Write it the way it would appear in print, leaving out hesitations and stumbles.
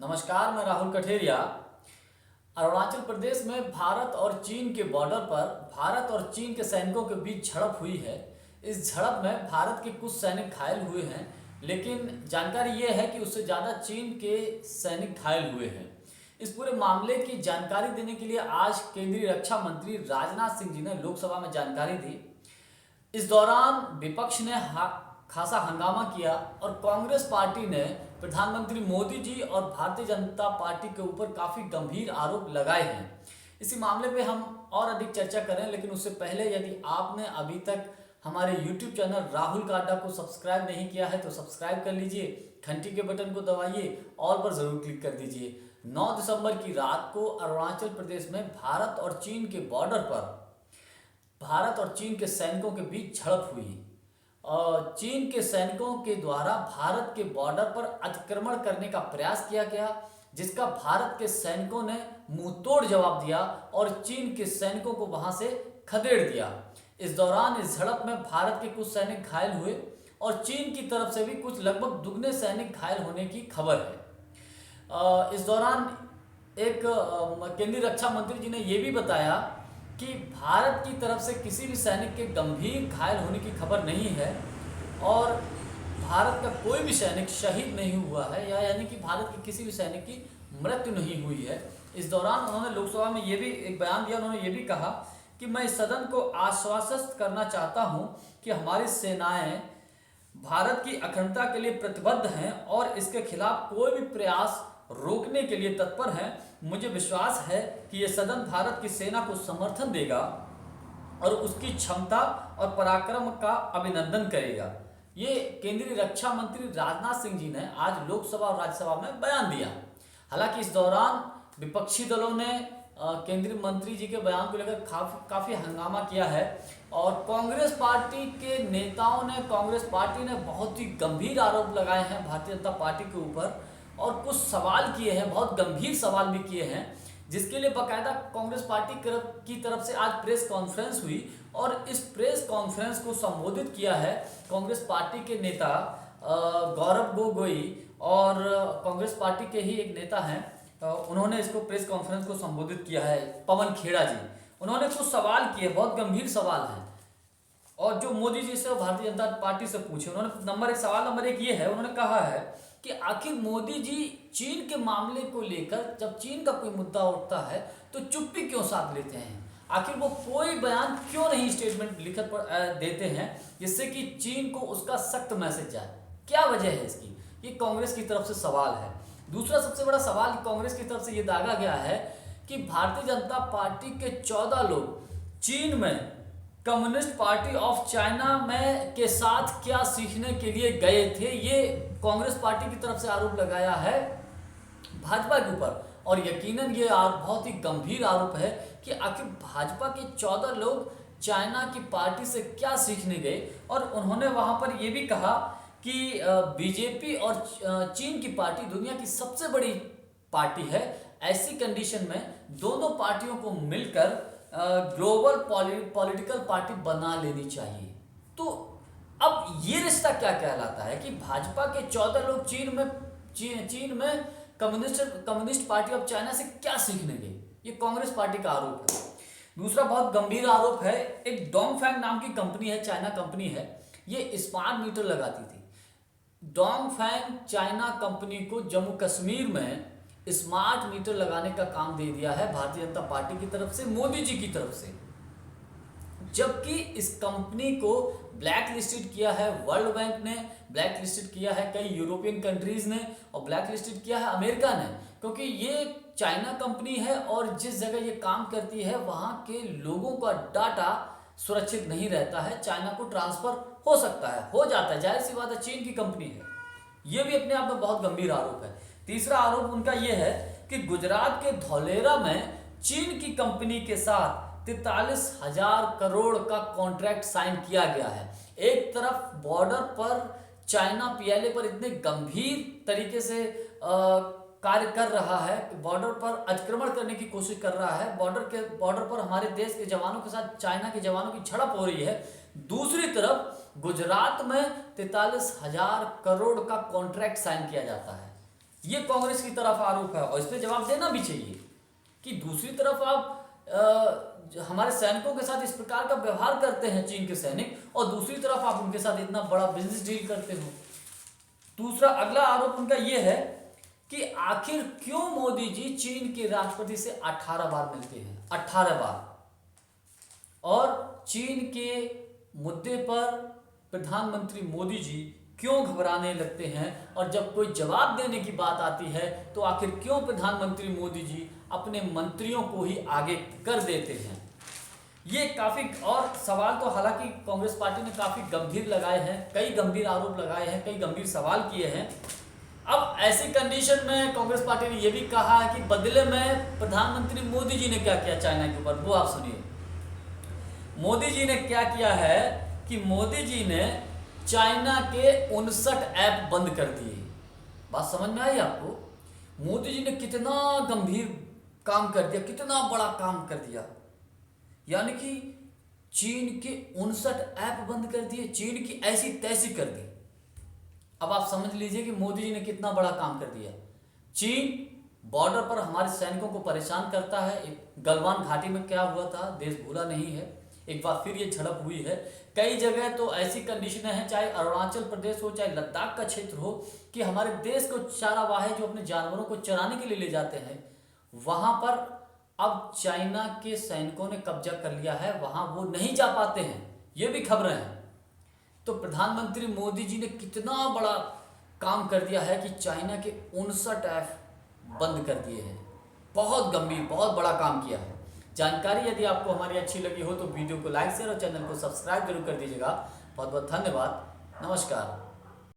नमस्कार, मैं राहुल कठेरिया। अरुणाचल प्रदेश में भारत और चीन के बॉर्डर पर भारत और चीन के सैनिकों के बीच झड़प हुई है। इस झड़प में भारत के कुछ सैनिक घायल हुए हैं, लेकिन जानकारी ये है कि उससे ज़्यादा चीन के सैनिक घायल हुए हैं। इस पूरे मामले की जानकारी देने के लिए आज केंद्रीय रक्षा मंत्री राजनाथ सिंह जी ने लोकसभा में जानकारी दी। इस दौरान विपक्ष ने खासा हंगामा किया और कांग्रेस पार्टी ने प्रधानमंत्री मोदी जी और भारतीय जनता पार्टी के ऊपर काफ़ी गंभीर आरोप लगाए हैं। इसी मामले पे हम और अधिक चर्चा करें, लेकिन उससे पहले यदि आपने अभी तक हमारे YouTube चैनल राहुल काटा को सब्सक्राइब नहीं किया है तो सब्सक्राइब कर लीजिए, घंटी के बटन को दबाइए, ऑल पर ज़रूर क्लिक कर दीजिए। 9 दिसंबर की रात को अरुणाचल प्रदेश में भारत और चीन के बॉर्डर पर भारत और चीन के सैनिकों के बीच झड़प हुई और चीन के सैनिकों के द्वारा भारत के बॉर्डर पर अतिक्रमण करने का प्रयास किया गया, जिसका भारत के सैनिकों ने मुंहतोड़ जवाब दिया और चीन के सैनिकों को वहां से खदेड़ दिया। इस दौरान इस झड़प में भारत के कुछ सैनिक घायल हुए और चीन की तरफ से भी कुछ लगभग दुगने सैनिक घायल होने की खबर है। इस दौरान एक केंद्रीय रक्षा मंत्री जी ने यह भी बताया कि भारत की तरफ से किसी भी सैनिक के गंभीर घायल होने की खबर नहीं है और भारत का कोई भी सैनिक शहीद नहीं हुआ है, या यानी कि भारत के किसी भी सैनिक की मृत्यु नहीं हुई है। इस दौरान उन्होंने लोकसभा में ये भी एक बयान दिया। उन्होंने ये भी कहा कि मैं इस सदन को आश्वस्त करना चाहता हूं कि हमारी सेनाएं भारत की अखंडता के लिए प्रतिबद्ध हैं और इसके खिलाफ कोई भी प्रयास रोकने के लिए तत्पर हैं। मुझे विश्वास है कि यह सदन भारत की सेना को समर्थन देगा और उसकी क्षमता और पराक्रम का अभिनंदन करेगा। ये केंद्रीय रक्षा मंत्री राजनाथ सिंह जी ने आज लोकसभा और राज्यसभा में बयान दिया। हालांकि इस दौरान विपक्षी दलों ने केंद्रीय मंत्री जी के बयान को लेकर काफ़ी हंगामा किया है और कांग्रेस पार्टी के नेताओं ने कांग्रेस पार्टी ने बहुत ही गंभीर आरोप लगाए हैं भारतीय जनता पार्टी के ऊपर और कुछ सवाल किए हैं, बहुत गंभीर सवाल भी किए हैं, जिसके लिए बाकायदा कांग्रेस पार्टी की तरफ से आज प्रेस कॉन्फ्रेंस हुई और इस प्रेस कॉन्फ्रेंस को संबोधित किया है कांग्रेस पार्टी के नेता गौरव गोगोई और कांग्रेस पार्टी के ही एक नेता हैं, उन्होंने इसको प्रेस कॉन्फ्रेंस को संबोधित किया है, पवन खेड़ा जी। उन्होंने कुछ सवाल किए, बहुत गंभीर सवाल हैं और जो मोदी जी से और भारतीय जनता पार्टी से पूछे। उन्होंने सवाल नंबर 1 ये है, उन्होंने कहा है कि आखिर मोदी जी चीन के मामले को लेकर जब चीन का कोई मुद्दा उठता है तो चुप्पी क्यों साध लेते हैं? आखिर वो कोई बयान क्यों नहीं स्टेटमेंट लिखत पर देते हैं जिससे कि चीन को उसका सख्त मैसेज जाए? क्या वजह है इसकी? ये कांग्रेस की तरफ से सवाल है। दूसरा सबसे बड़ा सवाल कांग्रेस की तरफ से ये दागा गया है कि भारतीय जनता पार्टी के 14 लोग चीन में कम्युनिस्ट पार्टी ऑफ चाइना में के साथ क्या सीखने के लिए गए थे। ये कांग्रेस पार्टी की तरफ से आरोप लगाया है भाजपा के ऊपर और यकीनन ये बहुत ही गंभीर आरोप है कि आखिर भाजपा के 14 लोग चाइना की पार्टी से क्या सीखने गए। और उन्होंने वहां पर यह भी कहा कि बीजेपी और चीन की पार्टी दुनिया की सबसे बड़ी पार्टी है, ऐसी कंडीशन में दोनों पार्टियों को मिलकर ग्लोबल पॉलिटिकल पार्टी बना लेनी चाहिए। तो अब ये रिश्ता क्या कहलाता है कि भाजपा के 14 लोग चीन में कम्युनिस्ट पार्टी ऑफ चाइना से क्या सीखने गए? ये कांग्रेस पार्टी का आरोप है। दूसरा बहुत गंभीर आरोप है, एक डोंगफैंग नाम की कंपनी है, चाइना कंपनी है, ये स्मार्ट मीटर लगाती थी। डोंगफैंग चाइना कंपनी को जम्मू कश्मीर में स्मार्ट मीटर लगाने का काम दे दिया है भारतीय जनता पार्टी की तरफ से, मोदी जी की तरफ से, जबकि इस कंपनी को ब्लैक लिस्टेड किया है वर्ल्ड बैंक ने, ब्लैक लिस्टेड किया है कई यूरोपियन कंट्रीज ने और ब्लैक लिस्टेड किया है अमेरिका ने, क्योंकि ये चाइना कंपनी है और जिस जगह ये काम करती है वहाँ के लोगों का डाटा सुरक्षित नहीं रहता है, चाइना को ट्रांसफर हो सकता है, हो जाता है, जाहिर सी बात है, चीन की कंपनी है। ये भी अपने आप में बहुत गंभीर आरोप है। तीसरा आरोप उनका यह है कि गुजरात के धौलेरा में चीन की कंपनी के साथ 43,000 करोड़ का कॉन्ट्रैक्ट साइन किया गया है। एक तरफ बॉर्डर पर चाइना पीएलए पर इतने गंभीर तरीके से कार्य कर रहा है, बॉर्डर पर अतिक्रमण करने की कोशिश कर रहा है, बॉर्डर पर हमारे देश के जवानों के साथ चाइना के जवानों की झड़प हो रही है। दूसरी तरफ गुजरात में 43,000 करोड़ का कॉन्ट्रैक्ट साइन किया जाता है। ये कांग्रेस की तरफ आरोप है और इस पर जवाब देना भी चाहिए कि दूसरी तरफ आप हमारे सैनिकों के साथ इस प्रकार का व्यवहार करते हैं चीन के सैनिक, और दूसरी तरफ आप उनके साथ इतना बड़ा बिजनेस डील करते हो। दूसरा अगला आरोप उनका यह है कि आखिर क्यों मोदी जी चीन के राष्ट्रपति से 18 बार मिलते हैं, 18 बार, और चीन के मुद्दे पर प्रधानमंत्री मोदी जी क्यों घबराने लगते हैं, और जब कोई जवाब देने की बात आती है तो आखिर क्यों प्रधानमंत्री मोदी जी अपने मंत्रियों को ही आगे कर देते हैं। ये काफ़ी, और सवाल तो हालांकि कांग्रेस पार्टी ने काफ़ी गंभीर लगाए हैं, कई गंभीर आरोप लगाए हैं, कई गंभीर सवाल किए हैं। अब ऐसी कंडीशन में कांग्रेस पार्टी ने यह भी कहा है कि बदले में प्रधानमंत्री मोदी जी ने क्या किया चाइना के ऊपर, वो आप सुनिए। मोदी जी ने क्या किया है कि मोदी जी ने चाइना के 59 ऐप बंद कर दिए। बात समझ में आई आपको? मोदी जी ने कितना गंभीर काम कर दिया, कितना बड़ा काम कर दिया, यानी कि चीन के 59 ऐप बंद कर दिए, चीन की ऐसी तैसी कर दी। अब आप समझ लीजिए कि मोदी जी ने कितना बड़ा काम कर दिया। चीन बॉर्डर पर हमारे सैनिकों को परेशान करता है। गलवान घाटी में क्या हुआ था, देश भूला नहीं है, एक बार फिर ये झड़प हुई है। कई जगह तो ऐसी कंडीशनें हैं, चाहे अरुणाचल प्रदेश हो, चाहे लद्दाख का क्षेत्र हो, कि हमारे देश को चारावाहे जो अपने जानवरों को चराने के लिए ले जाते हैं, वहां पर अब चाइना के सैनिकों ने कब्जा कर लिया है, वहां वो नहीं जा पाते हैं, ये भी खबरें हैं। तो प्रधानमंत्री मोदी जी ने कितना बड़ा काम कर दिया है कि चाइना के 59 ऐप बंद कर दिए हैं। बहुत गंभीर, बहुत बड़ा काम किया है। जानकारी यदि आपको हमारी अच्छी लगी हो तो वीडियो को लाइक शेयर और चैनल को सब्सक्राइब जरूर कर दीजिएगा। बहुत बहुत धन्यवाद। नमस्कार।